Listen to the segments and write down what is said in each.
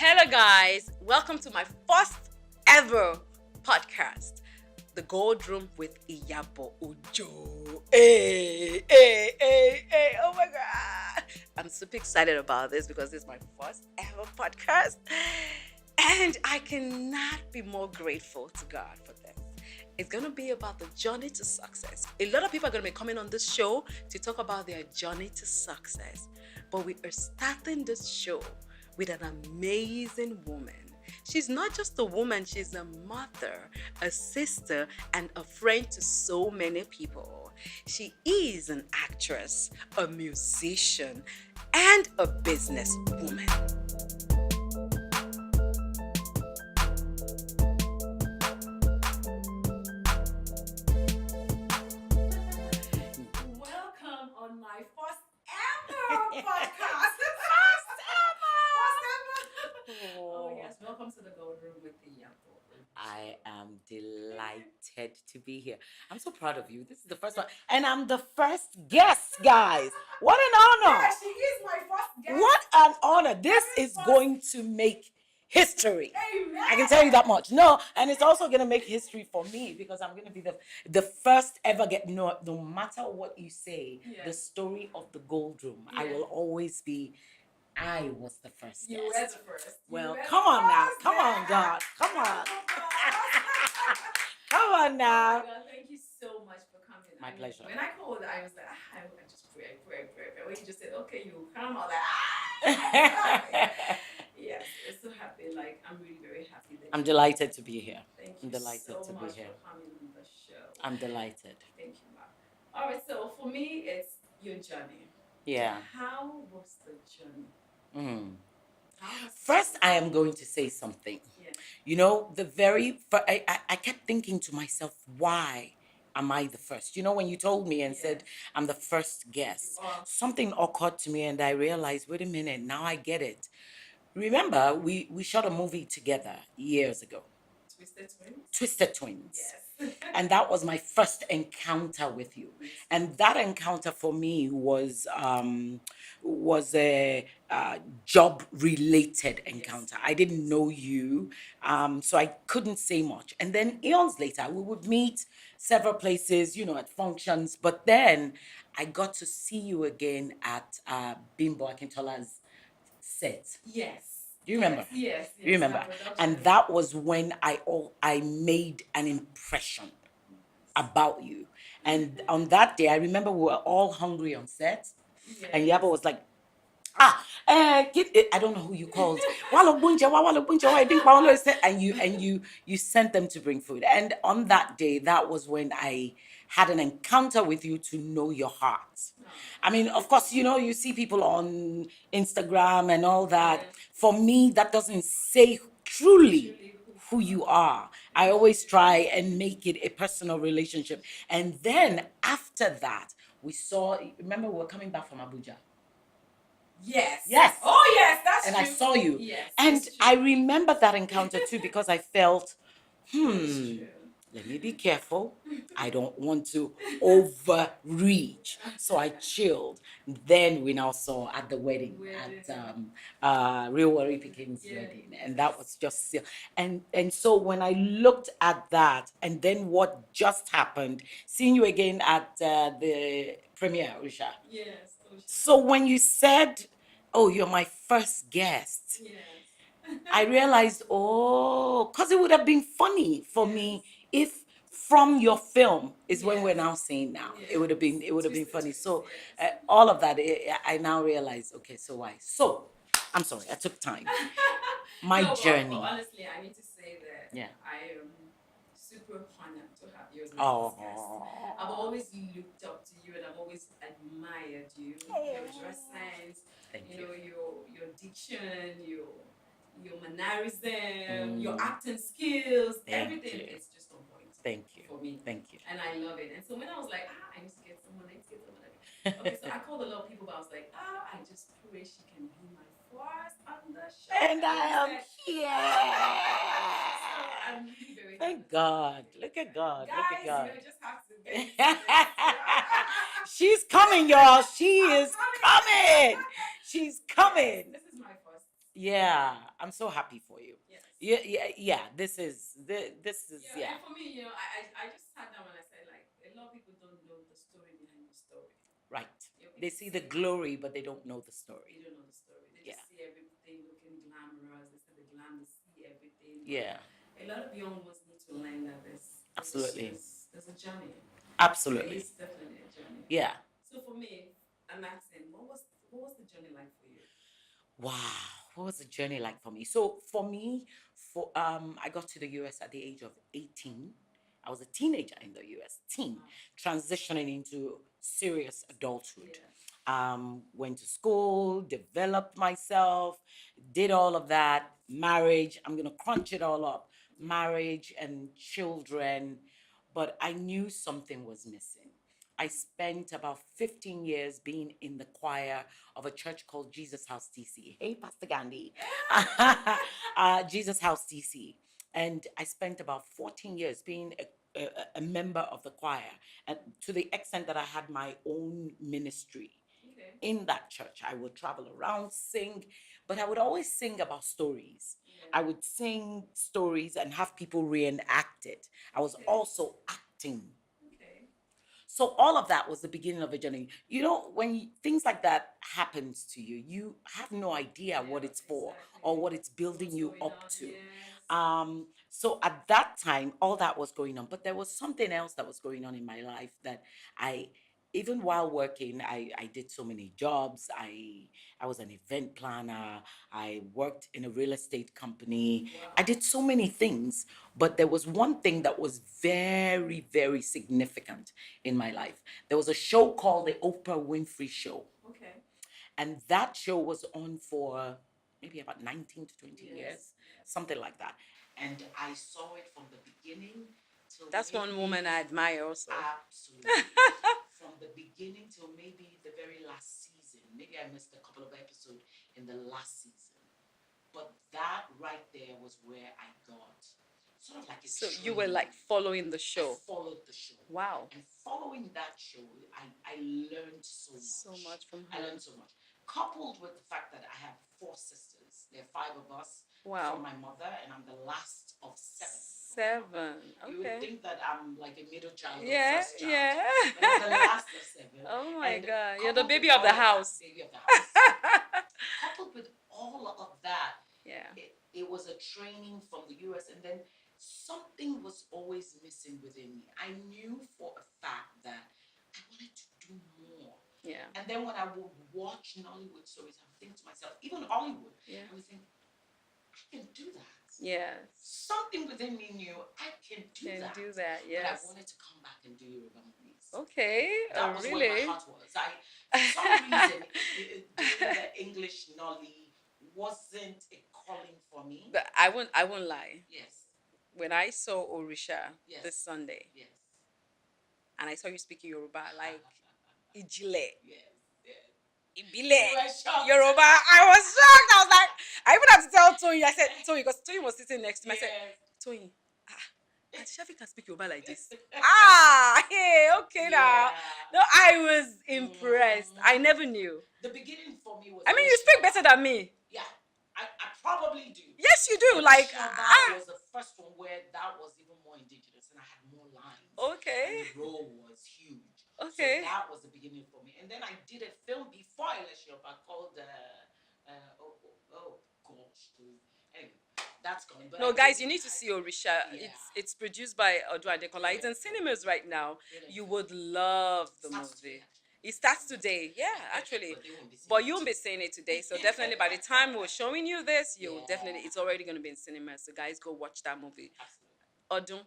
Hello, guys. Welcome to my first ever podcast, The Gold Room with Iyabo Ojo. Hey. Oh my God. I'm super excited about this because this is my first ever podcast. And I cannot be more grateful to God for this. It's going to be about the journey to success. A lot of people are going to be coming on this show to talk about their journey to success. But we are starting this show with an amazing woman. She's not just a woman, she's a mother, a sister, and a friend to so many people. She is an actress, a musician, and a businesswoman. Welcome on my first ever podcast. Oh yes, welcome to the Gold Room with Iyabo. I am delighted to be here. I'm so proud of you. This is the first one. And I'm the first guest, guys. What an honor. Yeah, she is my first guest. What an honor. This is going to make history. Amen. I can tell you that much. No, and it's also going to make history for me because I'm going to be the first ever get, no matter what you say, the story of the Gold Room, I will always be, I was the first You guest. were the first. Well, come on now. Come on, God. Come on. Come on now. Oh my God, thank you so much for coming. My pleasure. When I called, I was like, I just pray. When you just said, okay, you come, I was like, yes, we're so happy. Like, I'm really very happy that I'm delighted to be here. Thank I'm you delighted so to be much here. for coming on the show. I'm delighted. Thank you, Mark. All right, so for me, it's your journey. Yeah. How was the journey? First, I am going to say something. Yeah. You know, I kept thinking to myself, why am I the first? You know, when you told me and said I'm the first guest, something occurred to me and I realized, wait a minute, now I get it. Remember, we shot a movie together years ago. Twisted Twins. Yes. And that was my first encounter with you. And that encounter for me was a job related encounter. I didn't know you, so I couldn't say much. And then eons later, we would meet several places, you know, at functions. But then I got to see you again at Bimbo Akintola's set. Yes. Do you remember? Yes. You remember? And that was when I made an impression about you. And on that day, I remember we were all hungry on set. Yes. And Iyabo was like, I don't know who you called. And you sent them to bring food. And on that day, that was when I had an encounter with you to know your heart. I mean, of course, you know, you see people on Instagram and all that. For me, that doesn't say truly who you are. I always try and make it a personal relationship. And then after that, remember we were coming back from Abuja. Yes. Oh, yes, that's and true. I saw you. Yes. And I remember that encounter too because I felt, That's true. let me be careful. I don't want to overreach. So I chilled. Then we now saw at the wedding, at Real Worry Picking's wedding. And that was just, and so when I looked at that and then what just happened, seeing you again at the premiere, Usha. Yes. So when you said, oh, you're my first guest, I realized, because it would have been funny for me if from your film is when we're now saying now. It would have been funny. So all of that, I now realize, okay, so why? So I'm sorry, I took time. My journey. Well, honestly, I need to say that I am super honored to have you as my first guest. I've always looked up to you and I've always admired you. Your dress sense, your diction, your mannerism, your acting skills, everything is just on point. Thank you. For me. Thank you. And I love it. And so when I was like, I need to get someone, okay, so I called a lot of people, but I was like, I just pray she can be my first on the show. And I am here. So I'm really very Thank God. Look at God. Guys, Look at God. you just have to She's coming, y'all. She is coming. She's coming. This is my first Yeah, I'm so happy for you. Yes. Yeah. This is Yeah, and for me, I just sat down and I said, like, a lot of people don't know the story behind the story. right. You know, They people see the see glory, but they don't know the they story. don't know the story. They Yeah, just see everything looking glamorous. They see the glam, they see everything. But yeah, a lot of young ones need to learn that absolutely, there's a journey. There absolutely. is definitely a journey. Yeah. So for me, I'm asking, what was the journey like for you? Wow, what was the journey like for me? So for me, I got to the US at the age of 18. I was a teenager in the US, teen, transitioning into serious adulthood. Went to school, developed myself, did all of that. Marriage, I'm gonna crunch it all up. Marriage and children, but I knew something was missing. I spent about 15 years being in the choir of a church called Jesus House TC. Hey, Pastor Gandhi. Jesus House TC. And I spent about 14 years being a member of the choir, and to the extent that I had my own ministry. Okay. In that church, I would travel around, sing, but I would always sing about stories. Yeah. I would sing stories and have people reenact it. I was Okay. also acting. Okay. So all of that was the beginning of a journey. You know, when things like that happens to you, you have no idea what it's for or what it's building What's you going up on? to. Yes. So at that time, all that was going on, but there was something else that was going on in my life that I, even while working, I did so many jobs. I was an event planner. I worked in a real estate company. Wow. I did so many things, but there was one thing that was very, very significant in my life. There was a show called the Oprah Winfrey Show, Okay. and that show was on for maybe about 19 to 20 Yes. years, Yes. something like that. And I saw it from the beginning till That's one maybe, woman I admire also. absolutely, from the beginning till maybe the very last season. Maybe I missed a couple of episodes in the last season. But that right there was where I got sort of like a So you were like training. following the I show. followed the show. Wow. And following that show, I learned so much. So much from I her. learned so much. Coupled with the fact that I have four sisters. There are five of us Wow. from my mother, and I'm the last of seven. Seven. You would Okay. think that I'm like a middle child or Yeah, first child. yeah. But I'm the last of seven. Oh my And God. You're the coupled with baby of the all that, house. baby of the house. Coupled with all of that, Yeah. it was a training from the US, and then something was always missing within me. I knew for a fact that I wanted to do more. Yeah. And then when I would watch Nollywood stories, I would think to myself, even Hollywood, Yeah. I would think, I can do that. Yes. Something within me knew I can do Can that. do that. But I Yes. wanted to come back and do Yoruba movies. Okay. That was where my Really? heart was. For some reason, doing the English Nolly wasn't a calling for me. But I won't lie. Yes, When I saw Orisha yes, this Sunday yes, and I saw you speaking Yoruba, like Ijile, yes, yes. Ibile, You were shocked. Yoruba, I was shocked. I was like, I even had to tell Tony. I said, Tony, because Tony was sitting next to me. I said, Yes. Tony, Auntie Shaffy can speak Yoruba like this. Hey, okay now. Yeah. No, I was impressed. I never knew. The beginning for me was. I mean, you speak better than me. Yeah, I probably do. Yes, you do. But Like, Shoba was the first one where that was even more indigenous, and I had more lines. okay. And the role was huge. Okay. So that was the beginning for me. And then I did a film before I left Shoba called oh gosh. Anyway, that's gone. But No, guys, you need to see Orisha. Yeah. It's produced by Odua Adekola. It's in cinemas right now. You would love the movie. It starts today. Yeah, actually. But you won't be seeing it today. So definitely by the time we're showing you this, you'll definitely, it's already going to be in cinemas. So guys, go watch that movie. Odun,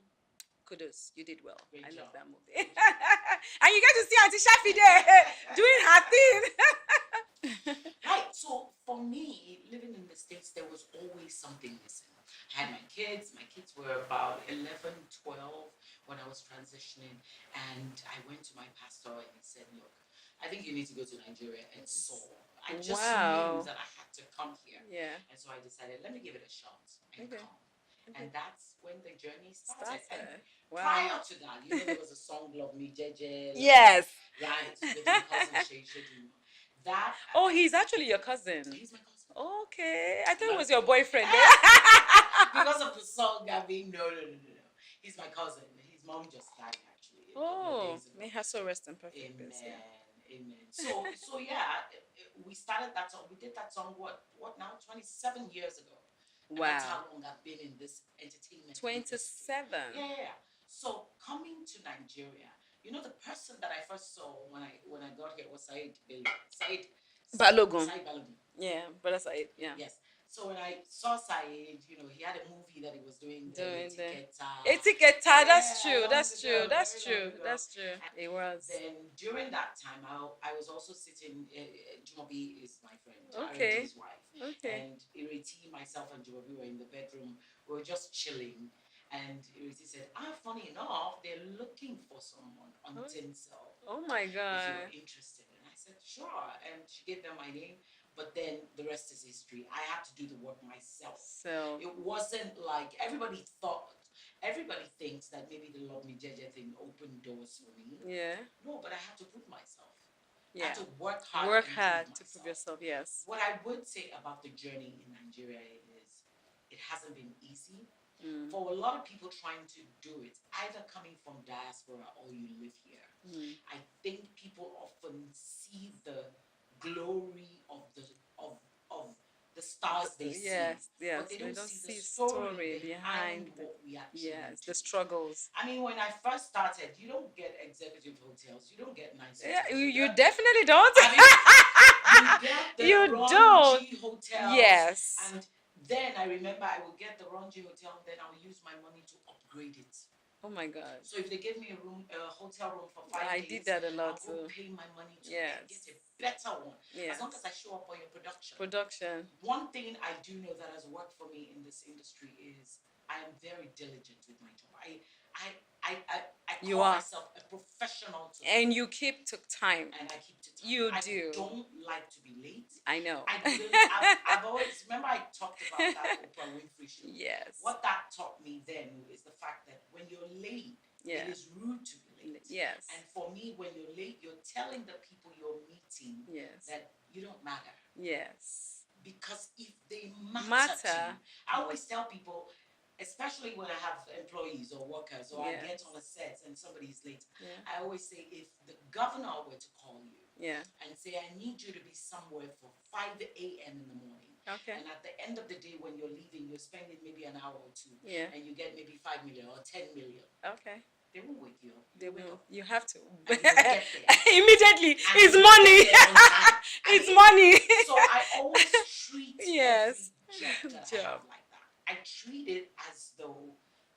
kudos. You did well. I love that movie. And you get to see Auntie Shaffy there doing her thing. Right. So for me, living in the States, there was always something missing. I had my kids. My kids were about 11, 12 when I was transitioning. And I went to my pastor and he said, look, I think you need to go to Nigeria and soar. I just knew that I had to come here. Yeah. And so I decided, let me give it a shot and Okay. come. And that's when the journey started. And Wow. prior to that, you know, there was a song, Love Me, Jeje. Yes. Right, with my cousin Shay Sheduma. That. Oh, he's actually your cousin. He's my cousin. Okay. I thought it was your boyfriend. Because of the song, I mean, no. He's my cousin. His mom just died actually a couple of Oh, days ago. may her soul rest in perfect Amen. peace. Yeah. Amen. So yeah, we started that song. We did that song. What now? 27 years ago. And that's Wow. how long I've been in this entertainment industry. 27. Yeah. So coming to Nigeria, the person that I first saw when I got here was Said Bello. Balogun. Said Balogun. Yeah, brother Said. Yeah. Yes. So when I saw Said, he had a movie that he was doing, Doing the Etiqueta. etiquette. That's Yeah, true. long That's ago, true. That's very long true. ago. That's true. It was. Then during that time, I was also sitting. Jumobi is my friend, Okay. RMD's wife, Okay. and Ireti, myself, and Jumobi were in the bedroom. We were just chilling, and Ireti said, funny enough, they're looking for someone on Tinsel. Oh my If God. you're interested." And I said, "Sure." And she gave them my name. But then the rest is history. I had to do the work myself. So It wasn't like everybody thinks that maybe the Love Me Jeje thing opened doors for me. yeah. No, but I had to prove myself. I Yeah. had to work hard. Work and hard prove to prove myself. yourself. Yes. What I would say about the journey in Nigeria is it hasn't been easy. For a lot of people trying to do it, either coming from diaspora or you live here, I think people often see the glory of the stars they see, Yes. Yes. but they don't see the story story behind the, what we actually yes, do. the struggles. I mean, when I first started, you don't get executive hotels, you don't get nice Yeah, hotels. you definitely don't. I mean, you get the You Ronji hotels. Yes. And then I remember I would get the Ronji hotel, and then I would use my money to upgrade it. Oh my God. So if they gave me a hotel room for 5 I days, did that a lot I'll go too. pay my money to Yes. get a better one. Yes. As long as I show up on your production. Production. One thing I do know that has worked for me in this industry is I am very diligent with my job. I You call are. myself a professional to And you keep to time. and I keep to time. You I do. don't like to be late. I know. I've always remember I talked about that Oprah Winfrey show. Yes. What that taught me then is the fact that when you're late, Yeah. it is rude to be late. Yes. And for me, when you're late, you're telling the people you're meeting Yes. that you don't matter. Yes. Because if they matter to you, I always tell people, especially when I have employees or workers or I get on a set and somebody's late, I always say if the governor were to call you and say, I need you to be somewhere for 5 a.m. in the morning. Okay. And at the end of the day, when you're leaving, you're spending maybe an hour or two. Yeah. And you get maybe 5 million or 10 million. Okay. They won't wake you up. They will. You have to. And you'll get there. Immediately. And It's you'll money. get there on time. It's money. So I always treat Yes. every job that I have like that. I treat it as though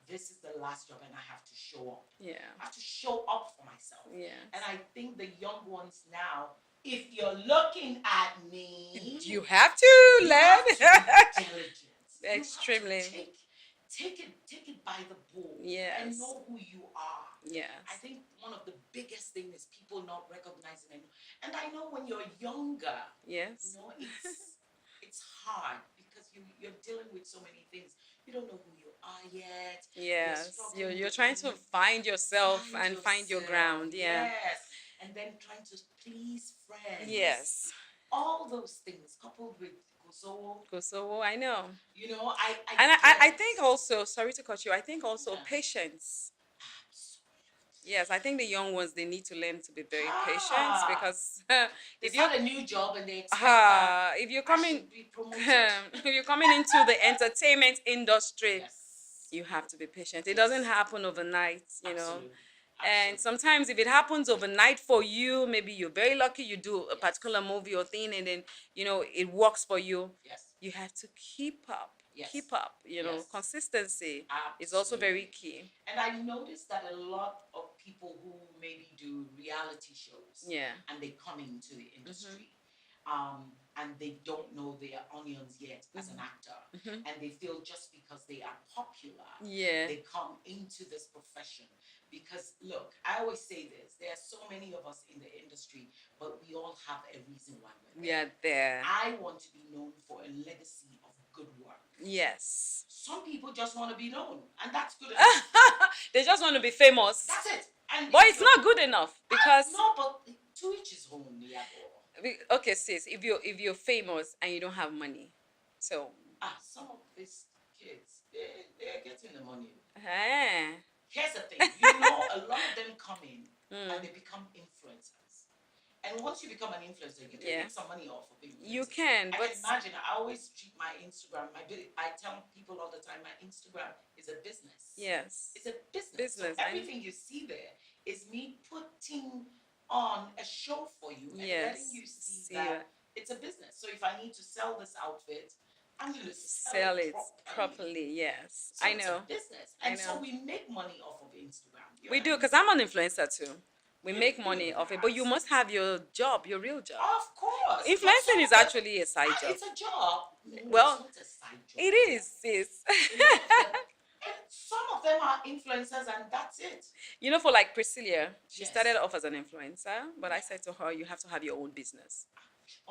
this is the last job and I have to show up. Yeah. I have to show up for myself. Yeah. And I think the young ones now, if you're looking at me, You have to you learn. have to be diligent. Extremely. You have to take it by the balls Yes. and know who you are. Yes. I think one of the biggest things is people not recognizing it. And I know when you're younger, Yes. it's hard because you're dealing with so many things. You don't know who you are yet. Yes. You're trying to find yourself and find your ground. Yeah. Yes. And then trying to please friends. Yes. All those things coupled with So I know. I think also, sorry to cut you, I think also patience. Absolutely. Yes, I think the young ones, they need to learn to be very patient because They if you start a new job and they expect that if you're I coming should be promoted. if you're coming into the entertainment industry, Yes. you have to be patient. It doesn't happen overnight, you know. Absolutely. And sometimes if it happens overnight for you, maybe you're very lucky, you do a particular movie or thing and then, it works for you. Yes. You have to keep up. Yes. Keep up, Yes. Consistency is also very key. And I noticed that a lot of people who maybe do reality shows and they come into the industry and they don't know their onions yet as an actor and they feel just because they are popular they come into this profession. Because look, I always say this, there are so many of us in the industry, but we all have a reason why we're there. there. I want to be known for a legacy of good work. Yes. Some people just want to be known, and that's good enough. They just want to be famous. That's it. And But it's not good enough because no, but to each his own, Iyabo. okay, sis, if you're famous and you don't have money, So, Some of these kids, they're getting the money. eh, Here's the thing, you know, a lot of them come in and they become influencers. And once you become an influencer, you can Yeah. make some money off of influencers. You can, I but can imagine. I always treat my Instagram. I tell people all the time, my Instagram is a business. yes, It's a business. business. So everything you see there is me putting on a show for you and letting you see that it's a business. So if I need to sell this outfit, I'm going to sell it properly. Yes, So I it's know. a business, I and so know. we make money off of Instagram. You We and I do, because I'm an influencer too. We You- make you money off it, but you relax. must have your job, your real job. Of course. But some Influencing is of them- actually a side job. It's a job. No, Well, it's not a side job. it is, sis. A lot of them, and some of them are influencers, and that's it. You know, for like Priscilla, she Yes. started off as an influencer, but I said to her, you have to have your own business.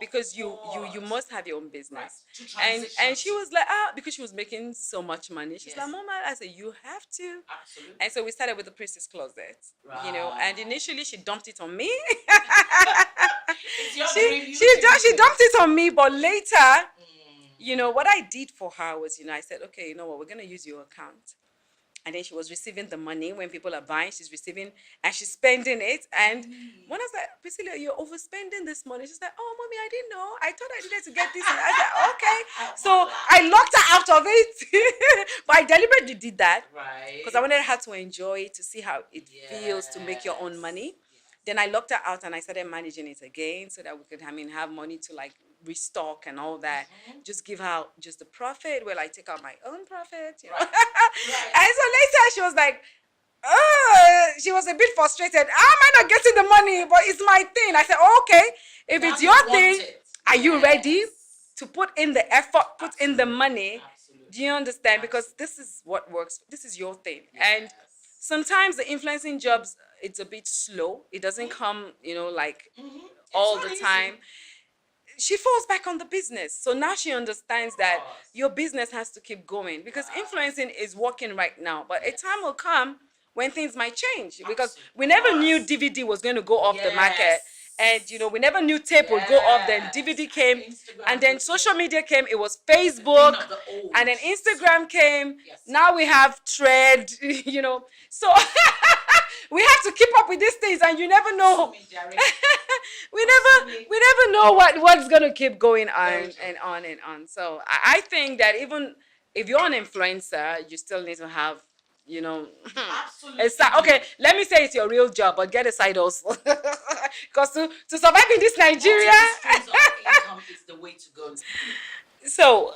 Because you course. must have your own business. Right. To And transition she to- was like, because she was making so much money. She's Yes. like, Mama, I said, you have to. Absolutely. And so we started with the Princess Closet. You know, Right. and initially she dumped it on me. It's your she dream. You she can just do she it. dumped it on me, but later, Mm. you know, what I did for her was, I said, okay, you know what, we're gonna use your account. And then she was receiving the money when people are buying, she's receiving and she's spending it. And when I was like, Priscilla, you're overspending this money. She's like, oh, mommy, I didn't know. I thought I needed to get this. And I said, okay. So I locked her out of it. But I deliberately did that. Right. Because I wanted her to enjoy it, to see how it feels to make your own money. Then I locked her out and I started managing it again so that we could, have money to like restock and all that. Just give her just the profit. Well, I take out my own profit, you know. Right. And so later she was like, she was a bit frustrated. How am I not getting the money? But it's my thing. I said, okay, if Now it's you your want thing, it. are you Yes. ready to put in the effort, put in the Absolutely. money? Absolutely. Do you understand? Because this is what works. This is your thing. And sometimes the influencing jobs, it's a bit slow. It doesn't come, like all the time. She falls back on the business. So now she understands that your business has to keep going because influencing is working right now. But a time will come when things might change because we never knew DVD was going to go off the market. And we never knew tape would go off. Then DVD came, and then social media came. It was Facebook, and then Instagram came. Now we have Thread. So we have to keep up with these things, and you never know. we never know what's gonna keep going on and on and on. So I think that even if you're an influencer, you still need to have, Absolutely. okay, let me say it's your real job, but get a side hustle. Because to survive in this Nigeria, streams of income is the way to go. So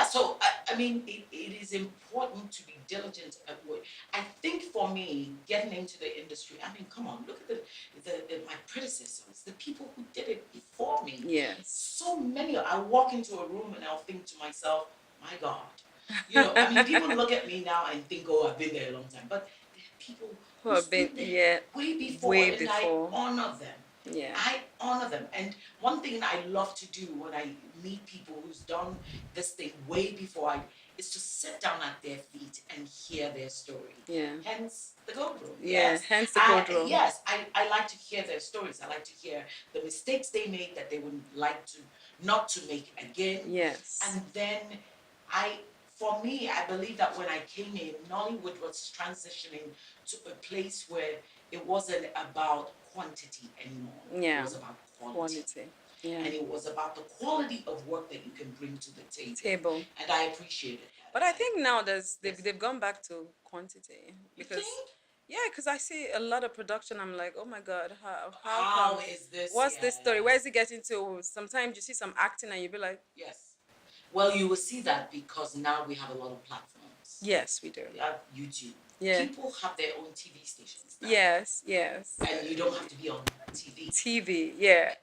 So I mean, it is important to be diligent at work. I think for me, getting into the industry, I mean, come on, look at my predecessors, the people who did it before me. Yes. So many. I walk into a room and I'll think to myself, my God. I mean, people look at me now and think, oh, I've been there a long time. But there are people who have been there way before, and I honor them. Yeah. I honor them. And one thing I love to do when I meet people who's done this thing way before is to sit down at their feet and hear their story. Yeah. Hence the gold room. Yes. Hence the gold room. Yes. I like to hear their stories. I like to hear the mistakes they made that they would like to not to make again. Yes. And then for me, I believe that when I came in, Nollywood was transitioning to a place where it wasn't about quantity anymore. Yeah. It was about quality. Yeah. And it was about the quality of work that you can bring to the table. And I appreciated that. But I think now they've gone back to quantity. Because, because I see a lot of production. I'm like, oh my God, how is this? What's this story? Where is it getting to? Sometimes you see some acting and you be like, yes. Well, you will see that because now we have a lot of platforms. Yes, we do. We have YouTube. Yeah. People have their own TV stations now. Yes. And you don't have to be on TV. Yeah.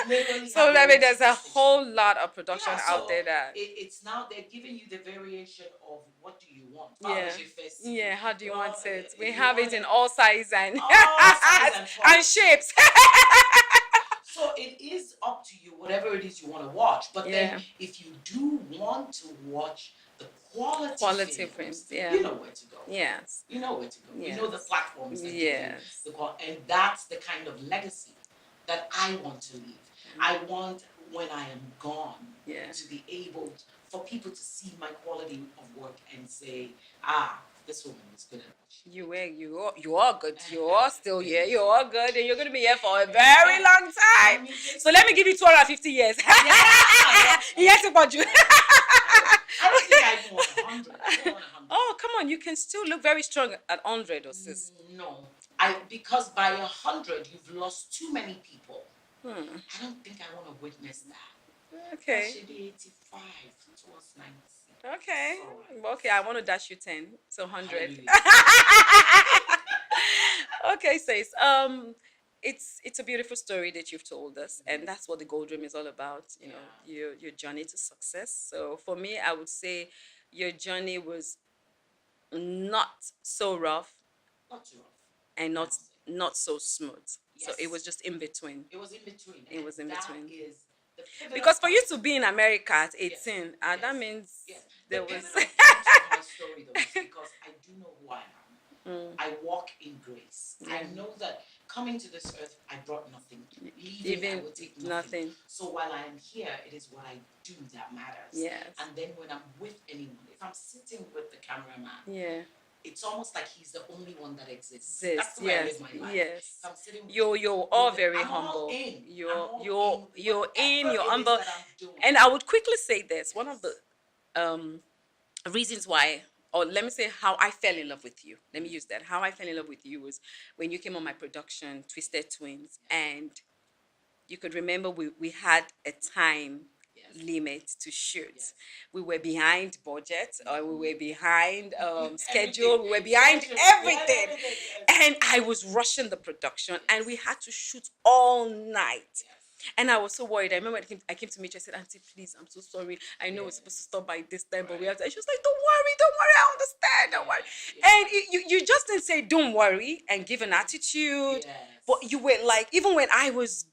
You so there's a whole lot of production out there that it's now they're giving you the variation of what do you want. How do you want it? We have it in all sizes and and shapes. So it is up to you, whatever it is you want to watch. But then if you do want to watch the quality films, you know where to go. Yes. You know where to go. Yes. You know the platforms that and that's the kind of legacy that I want to leave. I want when I am gone, Yeah. to be able for people to see my quality of work and say, ah, this woman is good at what she You are good. You are still here. You are good, and you're gonna be here for a very long time. So let me give you 250 years. Yes, about you. I don't think I even want 100. I don't want 100. Oh, come on! You can still look very strong at 100, or sis. No, because by 100 you've lost too many people. I don't think I want to witness that. Okay. That should be 85 towards 90. Okay. Alright. Well, okay, I want to dash you 10, so 100. Okay, sis. It's a beautiful story that you've told us, and that's what the Gold Dream is all about. You know, your journey to success. So for me, I would say your journey was not so rough Not too rough. and not so smooth. So it was just in between. It was in between. It was in between. Is the Because for you to be in America at 18, that means there was. Part of my story though is because I do know who I am. I walk in grace. I know that coming to this earth, I brought nothing. Leaving, I will take nothing. So while I am here, it is what I do that matters. Yes. And then when I'm with anyone, if I'm sitting with the cameraman, it's almost like he's the only one that exists. That's the way I live my life. Yes. I'm sitting with you're all very humble. You're humble. And I would quickly say this. One of the reasons why, or let me say how I fell in love with you. Let me use that. How I fell in love with you was when you came on my production, Twisted Twins, and you could remember we had a time limit to shoot. We were behind budget, or we were behind schedule. We were behind everything, and I was rushing the production, and we had to shoot all night. And I was so worried. I remember I came to meet you. I said, Auntie, please, I'm so sorry. I know we're supposed to stop by this time, but we have to. And she was like, don't worry, I understand, don't worry. And you just didn't say, don't worry, and give an attitude. But you were like, even when I was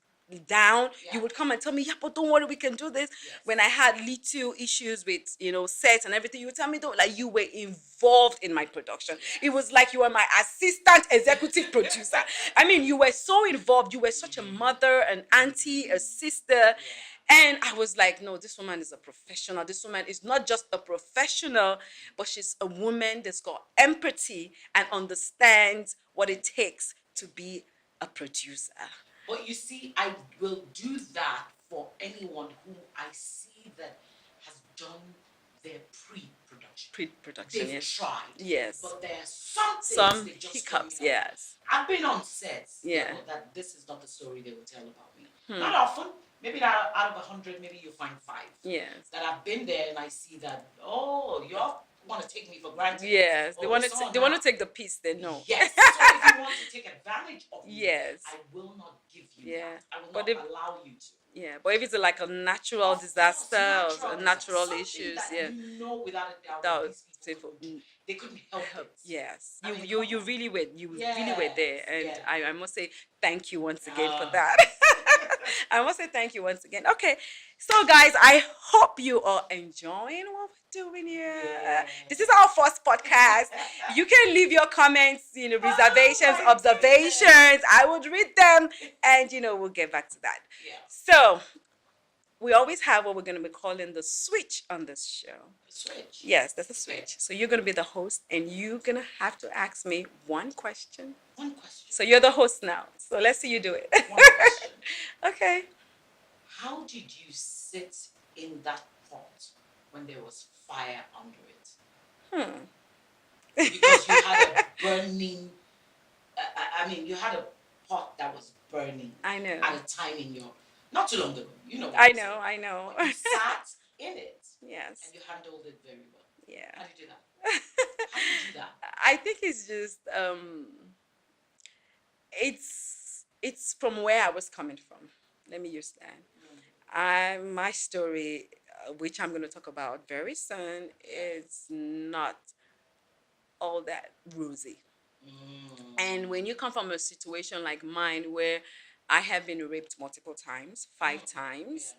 down, you would come and tell me, yeah, but don't worry, we can do this. When I had little issues with, sets and everything, you would tell me, don't, like, you were involved in my production. It was like you were my assistant executive producer. I mean, you were so involved. You were such a mother, an auntie, a sister. And I was like, no, this woman is a professional. This woman is not just a professional, but she's a woman that's got empathy and understands what it takes to be a producer. But you see, I will do that for anyone who I see that has done their pre-production. Pre-production, They've tried. Yes. But there are some hiccups, yes. I've been on sets that this is not the story they will tell about me. Not often. Maybe out of 100, maybe you'll find 5. Yes. That I've been there and I see that, you all want to take me for granted. Yes. They want to take the piece, they know. Yes. So if you want to take advantage of me, I will not give you that. I will not allow you to. Yeah, but if it's like a natural disaster or natural issues, you know without a doubt these people, they couldn't help it. Yes, you really were really were there, and I must say thank you once again for that. I must say thank you once again. Okay, so guys, I hope you are enjoying what we're doing here. This is our first podcast. You can leave your comments, reservations, observations. I would read them, and we'll get back to that. So we always have what we're going to be calling the switch on this show. Switch? Yes, that's a switch. So you're going to be the host, and you're going to have to ask me one question. One question. So you're the host now. So let's see you do it. One question. Okay. How did you sit in that pot when there was fire under it? Because you had a burning, you had a pot that was burning. I know. At a time in your, not too long ago, I know. But you sat in it. Yes. And you handled it very well. Yeah. How did you do that? How did you do that? I think it's just, it's from where I was coming from. Let me use that. My story, which I'm going to talk about very soon, is not all that rosy. And when you come from a situation like mine where I have been raped multiple times, 5 times,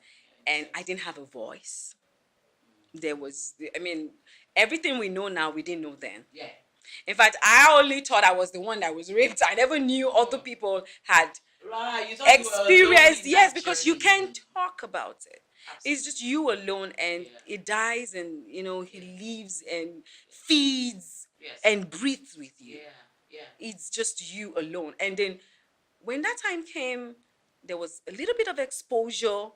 and I didn't have a voice. There was, everything we know now, we didn't know then. In fact, I only thought I was the one that was raped. I never knew other people had Right. You thought you were alone experienced. in Yes, that because you journey. can talk about it. It's just Absolutely. you alone, and Yeah. it dies, and he Yeah. lives and feeds Yes. and breathes with you. Yeah. Yeah. It's just you alone. And then when that time came, there was a little bit of exposure.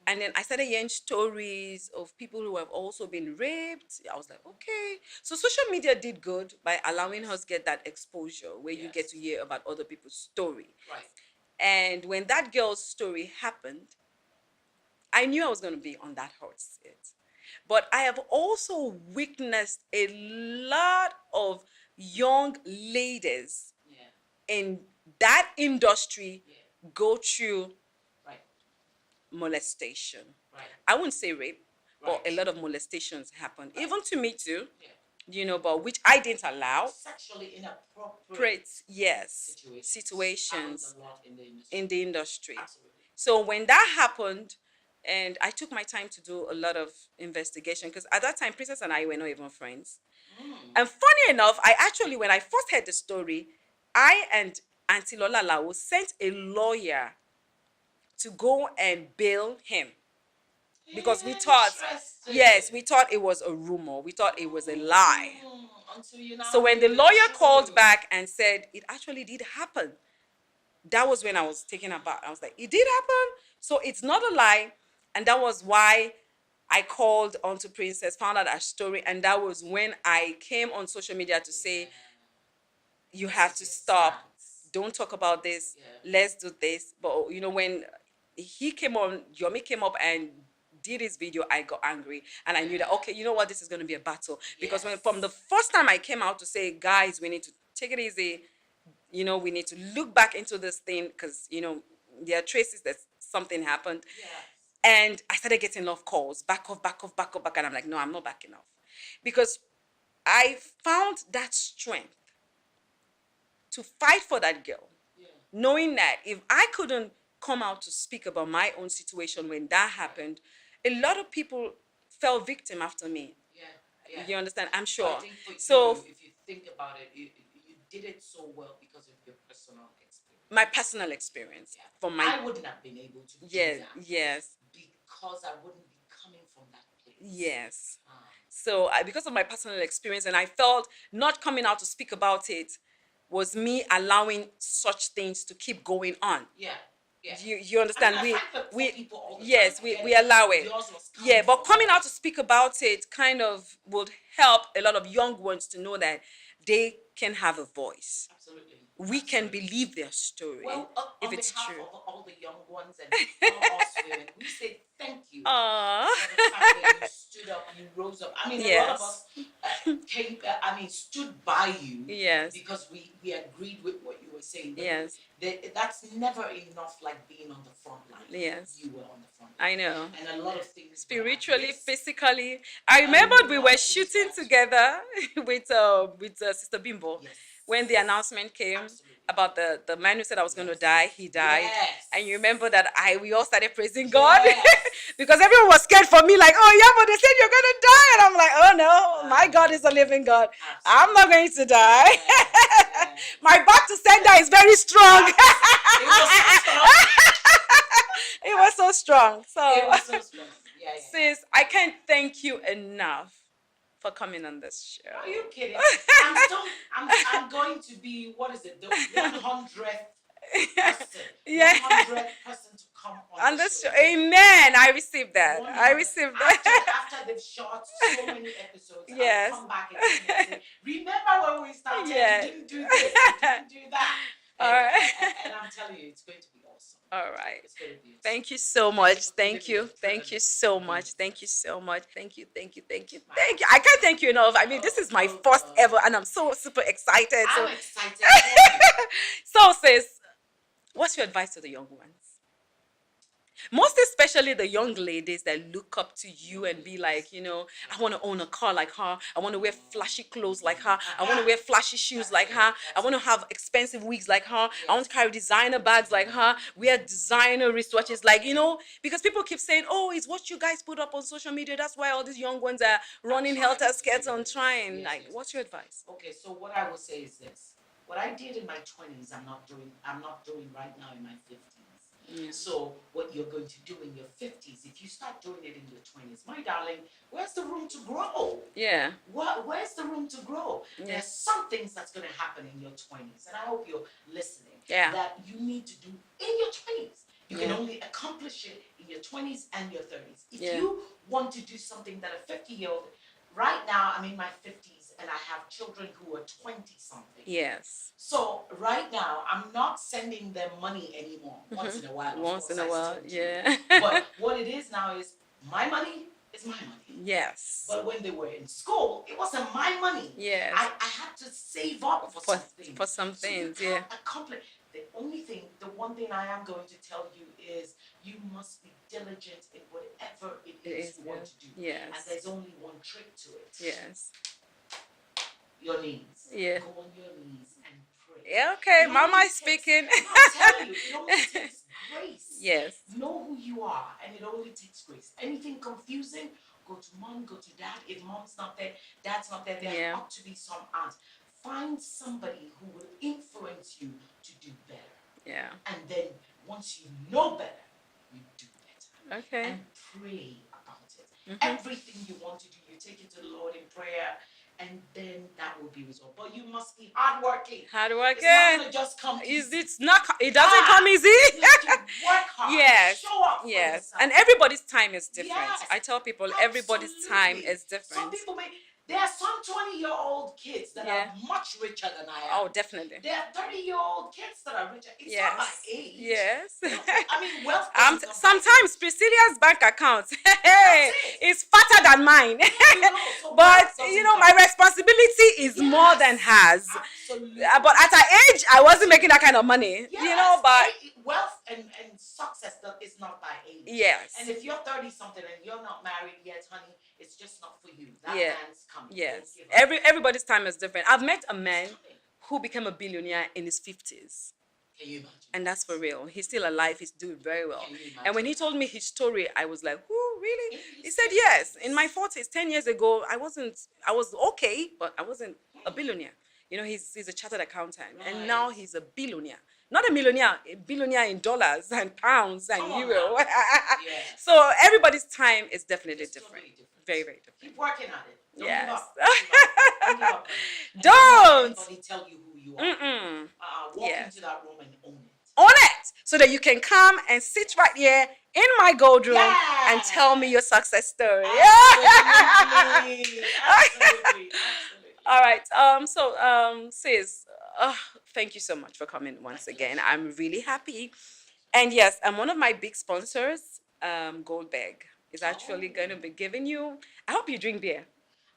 And then I started hearing stories of people who have also been raped. I was like, okay. So social media did good by allowing us get that exposure where you get Yes. to hear about other people's story. Right. And when that girl's story happened, I knew I was going to be on that hot seat. But I have also witnessed a lot of young ladies Yeah. in that industry Yeah. go through Right. molestation. Right. I wouldn't say rape, but a Right. lot of molestations happen, Right. even to me too, Yeah. but which I didn't allow. Sexually inappropriate Yes, happens situations a lot in the industry. in the industry. Absolutely. So when that happened, and I took my time to do a lot of investigation, because at that time, Princess and I were not even friends. And funny enough, I actually, when I first heard the story, I and Auntie Lola Lao sent a lawyer to go and bail him, because we thought, yes, we thought it was a rumor, we thought it was a lie. Until you now So when the lawyer called back and said it actually did happen, that was when I was taken aback. I was like, it did happen, so it's not a lie. And that was why I called onto Princess, found out her story, and that was when I came on social media to say, you have to stop, don't talk about this, let's do this. But when he came on, Yomi came up and did his video, I got angry, and I knew that, okay, you know what, this is going to be a battle. Because when from the first time I came out to say, guys, we need to take it easy, we need to look back into this thing, because there are traces that something happened. Yes. And I started getting love calls, back off, back off, back off, back. And I'm like, no, I'm not backing off. Because I found that strength to fight for that girl, knowing that if I couldn't come out to speak about my own situation when that happened, a lot of people fell victim after me. Yeah. You understand? I'm So sure. I think for So you, if you think about it, you did it so well because of your personal experience. my personal experience, from my I wouldn't have been able to do that. Yes. Because I wouldn't be coming from that place. Yes. So because of my personal experience, and I felt not coming out to speak about it was me allowing such things to keep going on. Yeah. Yeah. You understand? I mean, I fight for people all the yes, time. we allow it. Yours was Yeah, but coming forever. out to speak about it kind of would help a lot of young ones to know that they can have a voice. Absolutely. We can believe their story, Well, if on it's behalf true. of all the young ones and all us women, we say thank you Aww. for the fact that you stood up, you rose up. I mean, a lot of us stood by you. Yes. Because we agreed with what you were saying. But yes. That's never enough, like being on the front line. Yes. You were on the front line. I know. And a lot of things. Spiritually, physically. I remembered we were shooting together with Sister Bimbo. Yes. When the announcement came. Absolutely. About the man who said I was going to die, he died. Yes. And you remember that we all started praising God. Yes. Because everyone was scared for me, like, oh yeah, but they said you're going to die. And I'm like, oh no, my God is a living God. Absolutely. I'm not going to die. Yes. My back to sender is very strong. It was so strong. It was so strong. Yeah. Sis, I can't thank you enough for coming on this show. Are you kidding? I'm going to be, what is it, the 100th person. Yeah. 100th person to come on the show. Amen. I received that. I received that. After they've shot so many episodes, yes. I'll come back again and say, remember when we started, you didn't do this, you didn't do that. All right. And I'm telling you, it's going to be awesome. All right. It's going to be awesome. Thank you so much. Thank you. Thank you so much. Thank you so much. Thank you. Thank you. Thank you. Thank you. I can't thank you enough. I mean, this is my first ever, and I'm so super excited. I'm excited. So, sis, what's your advice to the young ones? Most especially the young ladies that look up to you and be like, I want to own a car like her. I want to wear flashy clothes like her. I want to wear flashy shoes like her. I want to have expensive wigs like her. I want to carry designer bags like her. Wear designer wristwatches like, because people keep saying, oh, it's what you guys put up on social media. That's why all these young ones are running helter skelter on trying. What's your advice? Okay, so what I will say is this. what I did in my 20s, I'm not doing right now in my 50s. Yeah. So what you're going to do in your 50s, if you start doing it in your 20s, my darling, where's the room to grow? Yeah. Where's the room to grow? Yeah. There's some things that's going to happen in your 20s, and I hope you're listening. Yeah. That you need to do in your 20s. You can Yeah. only accomplish it in your 20s and your 30s. If Yeah. you want to do something that a 50-year-old, right now I'm in my 50s and I have children who are 20 something. Yes. So right now I'm not sending them money anymore. Once in a while. Once in a while, yeah. But what it is now is my money is my money. Yes. But when they were in school, it wasn't my money. Yes. I had to save up for something. For some things, so you can't accomplish. The one thing I am going to tell you is you must be diligent in whatever it is you want to do. Yes. And there's only one trick to it. Yes. Your knees. Yeah. Go on your knees and pray. Yeah, okay. Mama is speaking. I'm telling you, it only takes grace. Yes. Know who you are, and it only takes grace. Anything confusing, go to mom, go to dad. If mom's not there, dad's not there, there ought to be some aunt. Find somebody who will influence you to do better. Yeah. And then once you know better, you do better. Okay. And pray about it. Everything you want to do, you take it to the Lord in prayer, and then that will be resolved. But you must be hardworking. Hardworking. It's not going to just come easy. It's not. It doesn't come easy. You have to work hard. Yes. Show up for yourself. And everybody's time is different. Yes, I tell people everybody's time is different. Some people there are some 20-year-old kids that are much richer than I am. Oh, definitely. There are 30-year-old kids that are richer. It's not my age. Yes. I mean, wealth. Sometimes Priscilla's bank account is fatter than mine. But my responsibility is more than hers. Absolutely. But at her age, I wasn't making that kind of money. Yes. But wealth and success is not by age. Yes. And if you're 30 something and you're not married yet, honey, it's just not for you. That man's coming. Yes. Everybody's time is different. I've met a man who became a billionaire in his 50s. Can you imagine? And that's for real. He's still alive. He's doing very well. And when he told me his story, I was like, "Who, really?" He said, "Yes. In my 40s, 10 years ago, I was okay, but I wasn't a billionaire. He's a chartered accountant. And now he's a billionaire. Not a millionaire, a billionaire in dollars and pounds and euro." So everybody's time is definitely different. Very, very different. Keep working at it. Don't Yes. give up. Don't give up. Don't. Let anybody tell you who you are. Walk into that room and own it. Own it, so that you can come and sit right here in my gold room and tell me your success story. Absolutely. Absolutely. All right. Sis, thank you so much for coming once again. I'm really happy. And yes, one of my big sponsors, Goldberg, is actually going to be giving you. I hope you drink beer.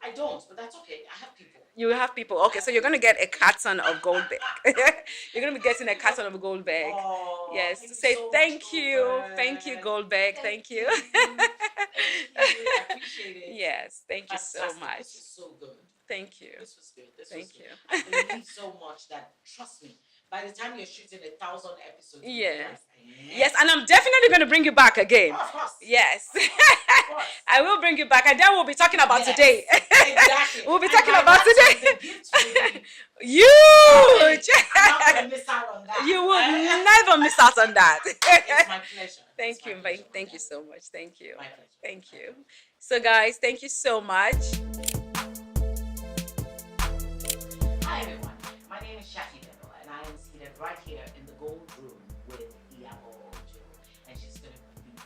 I don't, but that's okay. I have people. You have people. Okay, so you're going to get a carton of Goldberg. You're going to be getting a carton of Goldberg. Oh, yes, to say thank you. Thank you, Goldberg. Thank you. I appreciate it. Yes, thank you so much. This was so good. Thank you. This was good. Thank you. I believe so much that, trust me, by the time you're shooting 1,000 episodes, yes, and I'm definitely going to bring you back again. Oh, of course. Yes. Of course. I will bring you back, and then we'll be talking about today. Exactly. We'll be talking about today. The gift will be Huge. I'm not going to miss out on that. You will never miss out on that. It's my pleasure. Thank you. Thank you so much. Thank you. My pleasure. Thank you. So, guys, thank you so much. Hi, everyone. My name is Shaffy, and I am seated right here in the gold room with Iyabo Ojo. And she's going to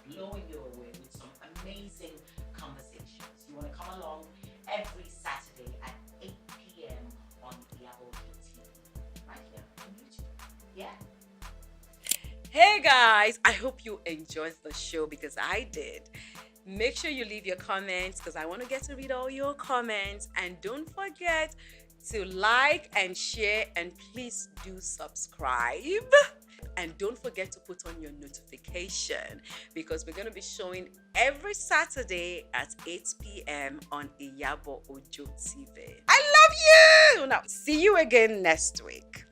be blowing you away with some amazing conversations. You want to come along every Saturday at 8 p.m. on Iyabo Ojo TV, right here on YouTube. Yeah? Hey, guys. I hope you enjoyed the show because I did. Make sure you leave your comments because I want to get to read all your comments. And don't forget to like and share, and please do subscribe. And don't forget to put on your notification because we're going to be showing every Saturday at 8 p.m. on Iyabo Ojo TV. I love you. Now, see you again next week.